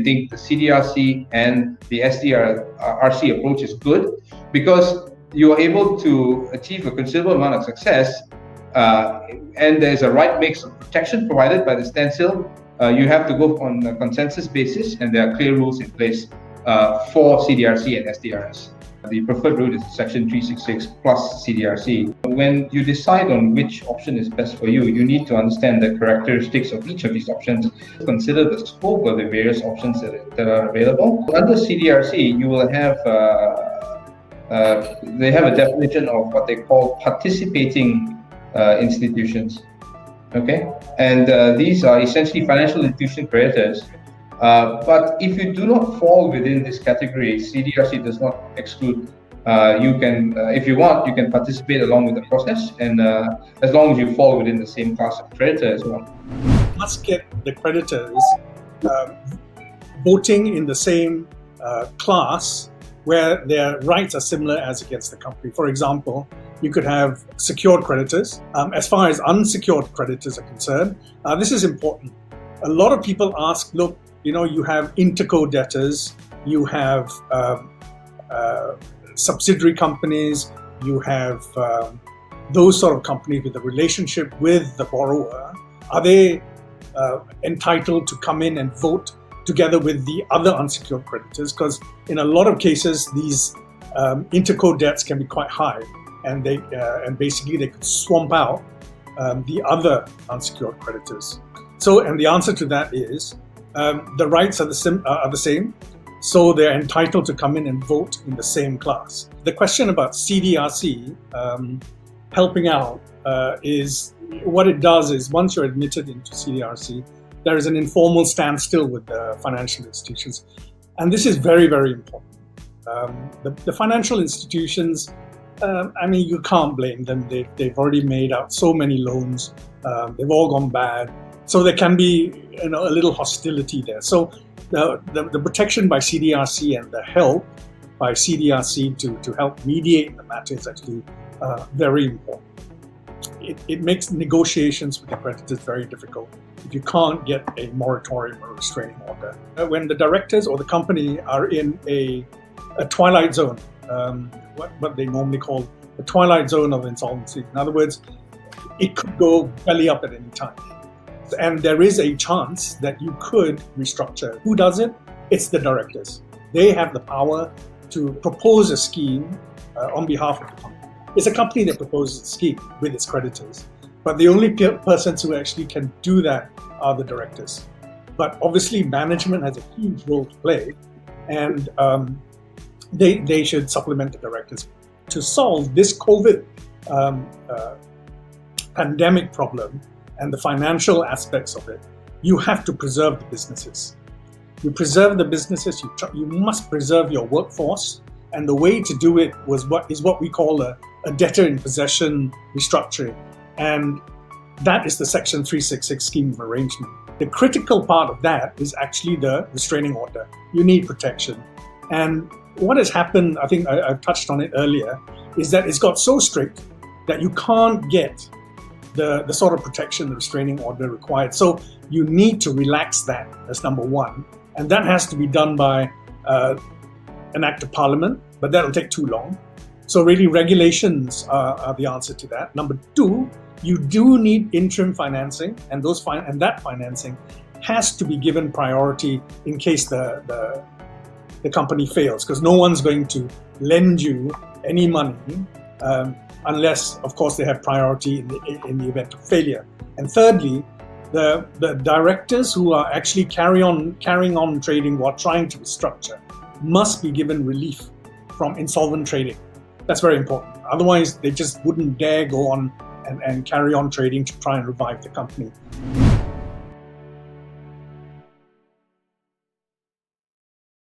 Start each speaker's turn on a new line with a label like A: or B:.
A: we think the CDRC and the SDRC approach is good because you are able to achieve a considerable amount of success, and there's a right mix of protection provided by the standstill. You have to go on a consensus basis, and there are clear rules in place for CDRC and SDRS. The preferred route is Section 366 plus CDRC. When you decide on which option is best for you, you need to understand the characteristics of each of these options. Consider the scope of the various options that are available. Under CDRC, you will have they have a definition of what they call participating institutions. Okay, and these are essentially financial institution creditors. But if you do not fall within this category, CDRC does not exclude. You can, if you want, you can participate along with the process, and as long as you fall within the same class of creditor as well.
B: You must get the creditors voting in the same class where their rights are similar as against the company. For example, you could have secured creditors. As far as unsecured creditors are concerned, this is important. A lot of people ask, look, you know, you have interco debtors, you have subsidiary companies, you have those sort of companies with a relationship with the borrower. Are they entitled to come in and vote together with the other unsecured creditors? Because in a lot of cases, these interco debts can be quite high, and basically they could swamp out the other unsecured creditors. So, and the answer to that is the rights are the same, so they're entitled to come in and vote in the same class. The question about CDRC helping out is, what it does is, once you're admitted into CDRC, there is an informal standstill with the financial institutions. And this is very, very important. The financial institutions, I mean, you can't blame them. They've already made out so many loans. They've all gone bad. So there can be, you know, a little hostility there. So the protection by CDRC and the help by CDRC to help mediate the matter is actually very important. It makes negotiations with the creditors very difficult if you can't get a moratorium or restraining order. When the directors or the company are in a twilight zone, what they normally call the twilight zone of insolvency. In other words, it could go belly up at any time. And there is a chance that you could restructure. Who does it? It's the directors. They have the power to propose a scheme on behalf of the company. It's a company that proposes a scheme with its creditors, but the only persons who actually can do that are the directors. But obviously management has a huge role to play, and they should supplement the directors. To solve this COVID pandemic problem and the financial aspects of it, you have to preserve the businesses. You preserve the businesses, you must preserve your workforce, and the way to do it is what we call a debtor in possession restructuring. And that is the Section 366 scheme of arrangement. The critical part of that is actually the restraining order. You need protection. And what has happened, I think I've touched on it earlier, is that it's got so strict that you can't get the sort of protection the restraining order required. So you need to relax that as number one. And that has to be done by an act of parliament, but that'll take too long. So really regulations are the answer to that. Number two, you do need interim financing, and that financing has to be given priority in case the company fails, because no one's going to lend you any money unless, of course, they have priority in the event of failure. And thirdly, the directors who are actually carrying on trading while trying to restructure must be given relief from insolvent trading. That's very important. Otherwise, they just wouldn't dare go on and carry on trading to try and revive the company.